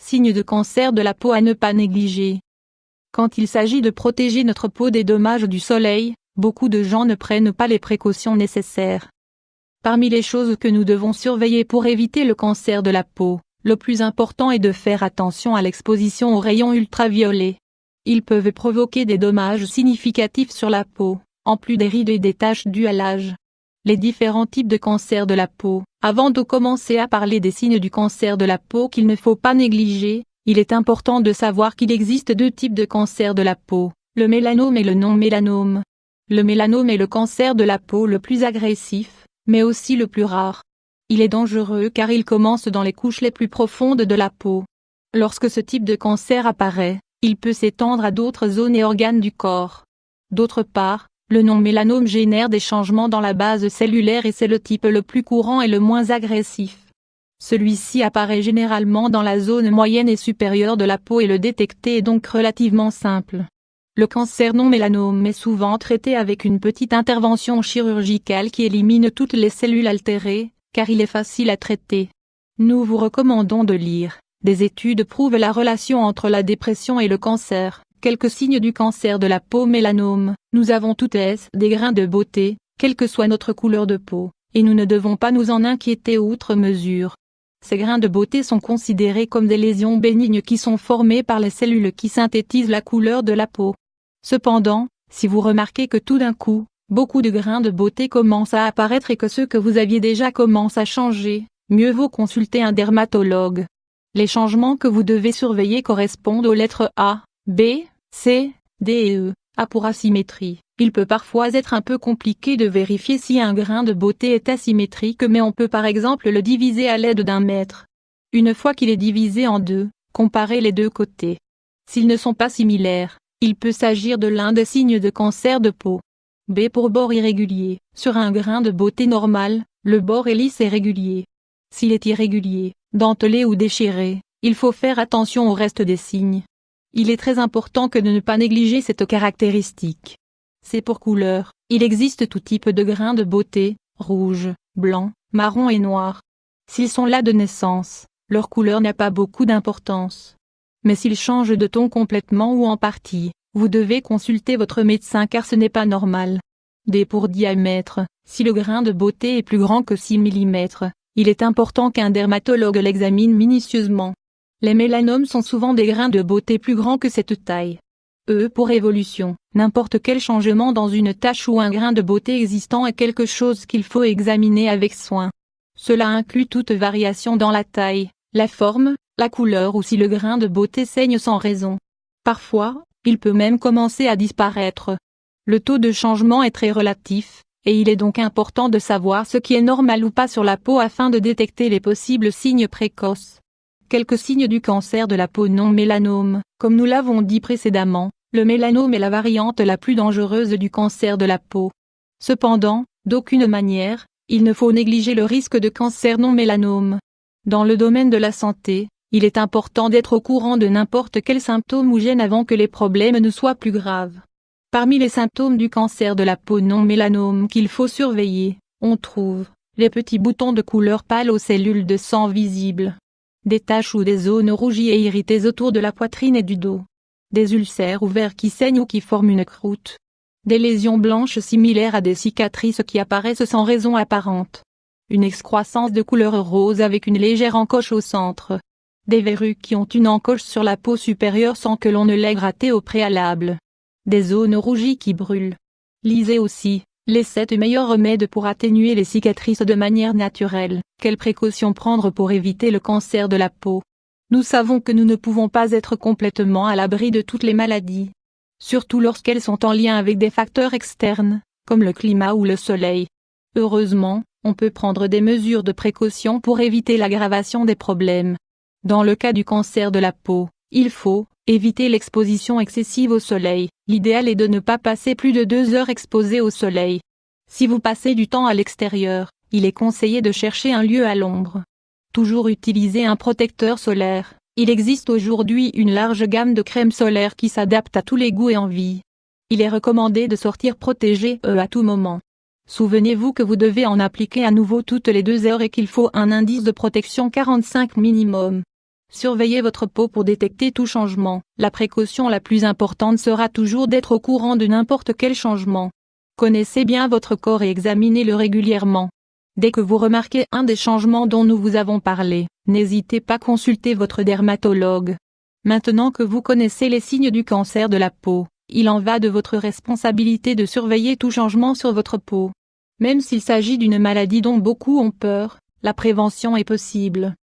Signe de cancer de la peau à ne pas négliger. Quand il s'agit de protéger notre peau des dommages du soleil, beaucoup de gens ne prennent pas les précautions nécessaires. Parmi les choses que nous devons surveiller pour éviter le cancer de la peau, le plus important est de faire attention à l'exposition aux rayons ultraviolets. Ils peuvent provoquer des dommages significatifs sur la peau, en plus des rides et des taches dues à l'âge. Les différents types de cancer de la peau. Avant de commencer à parler des signes du cancer de la peau qu'il ne faut pas négliger, il est important de savoir qu'il existe deux types de cancer de la peau, le mélanome et le non-mélanome. Le mélanome est le cancer de la peau le plus agressif, mais aussi le plus rare. Il est dangereux car il commence dans les couches les plus profondes de la peau. Lorsque ce type de cancer apparaît, il peut s'étendre à d'autres zones et organes du corps. D'autre part, le non-mélanome génère des changements dans la base cellulaire et c'est le type le plus courant et le moins agressif. Celui-ci apparaît généralement dans la zone moyenne et supérieure de la peau et le détecter est donc relativement simple. Le cancer non-mélanome est souvent traité avec une petite intervention chirurgicale qui élimine toutes les cellules altérées, car il est facile à traiter. Nous vous recommandons de lire. Des études prouvent la relation entre la dépression et le cancer. Quelques signes du cancer de la peau mélanome. Nous avons toutes des grains de beauté, quelle que soit notre couleur de peau, et nous ne devons pas nous en inquiéter outre mesure. Ces grains de beauté sont considérés comme des lésions bénignes qui sont formées par les cellules qui synthétisent la couleur de la peau. Cependant, si vous remarquez que tout d'un coup, beaucoup de grains de beauté commencent à apparaître et que ceux que vous aviez déjà commencent à changer, mieux vaut consulter un dermatologue. Les changements que vous devez surveiller correspondent aux lettres A, B, C, D et E. A pour asymétrie. Il peut parfois être un peu compliqué de vérifier si un grain de beauté est asymétrique mais on peut par exemple le diviser à l'aide d'un mètre. Une fois qu'il est divisé en deux, comparez les deux côtés. S'ils ne sont pas similaires, il peut s'agir de l'un des signes de cancer de peau. B pour bord irrégulier. Sur un grain de beauté normal, le bord est lisse et régulier. S'il est irrégulier, dentelé ou déchiré, il faut faire attention au reste des signes. Il est très important que de ne pas négliger cette caractéristique. C'est pour couleur, il existe tout type de grains de beauté, rouge, blanc, marron et noir. S'ils sont là de naissance, leur couleur n'a pas beaucoup d'importance. Mais s'ils changent de ton complètement ou en partie, vous devez consulter votre médecin car ce n'est pas normal. D pour diamètre, si le grain de beauté est plus grand que 6 mm, il est important qu'un dermatologue l'examine minutieusement. Les mélanomes sont souvent des grains de beauté plus grands que cette taille. E pour évolution, n'importe quel changement dans une tache ou un grain de beauté existant est quelque chose qu'il faut examiner avec soin. Cela inclut toute variation dans la taille, la forme, la couleur ou si le grain de beauté saigne sans raison. Parfois, il peut même commencer à disparaître. Le taux de changement est très relatif, et il est donc important de savoir ce qui est normal ou pas sur la peau afin de détecter les possibles signes précoces. Quelques signes du cancer de la peau non mélanome. Comme nous l'avons dit précédemment, le mélanome est la variante la plus dangereuse du cancer de la peau. Cependant, d'aucune manière, il ne faut négliger le risque de cancer non mélanome. Dans le domaine de la santé, il est important d'être au courant de n'importe quel symptôme ou gène avant que les problèmes ne soient plus graves. Parmi les symptômes du cancer de la peau non mélanome qu'il faut surveiller, on trouve les petits boutons de couleur pâle aux cellules de sang visibles. Des taches ou des zones rougies et irritées autour de la poitrine et du dos. Des ulcères ouverts qui saignent ou qui forment une croûte. Des lésions blanches similaires à des cicatrices qui apparaissent sans raison apparente. Une excroissance de couleur rose avec une légère encoche au centre. Des verrues qui ont une encoche sur la peau supérieure sans que l'on ne l'ait grattée au préalable. Des zones rougies qui brûlent. Lisez aussi les 7 meilleurs remèdes pour atténuer les cicatrices de manière naturelle. Quelles précautions prendre pour éviter le cancer de la peau? Nous savons que nous ne pouvons pas être complètement à l'abri de toutes les maladies. Surtout lorsqu'elles sont en lien avec des facteurs externes, comme le climat ou le soleil. Heureusement, on peut prendre des mesures de précaution pour éviter l'aggravation des problèmes. Dans le cas du cancer de la peau, il faut éviter l'exposition excessive au soleil. L'idéal est de ne pas passer plus de 2 heures exposé au soleil. Si vous passez du temps à l'extérieur, il est conseillé de chercher un lieu à l'ombre. Toujours utiliser un protecteur solaire. Il existe aujourd'hui une large gamme de crèmes solaires qui s'adaptent à tous les goûts et envies. Il est recommandé de sortir protégé à tout moment. Souvenez-vous que vous devez en appliquer à nouveau toutes les 2 heures et qu'il faut un indice de protection 45 minimum. Surveillez votre peau pour détecter tout changement. La précaution la plus importante sera toujours d'être au courant de n'importe quel changement. Connaissez bien votre corps et examinez-le régulièrement. Dès que vous remarquez un des changements dont nous vous avons parlé, n'hésitez pas à consulter votre dermatologue. Maintenant que vous connaissez les signes du cancer de la peau, il en va de votre responsabilité de surveiller tout changement sur votre peau. Même s'il s'agit d'une maladie dont beaucoup ont peur, la prévention est possible.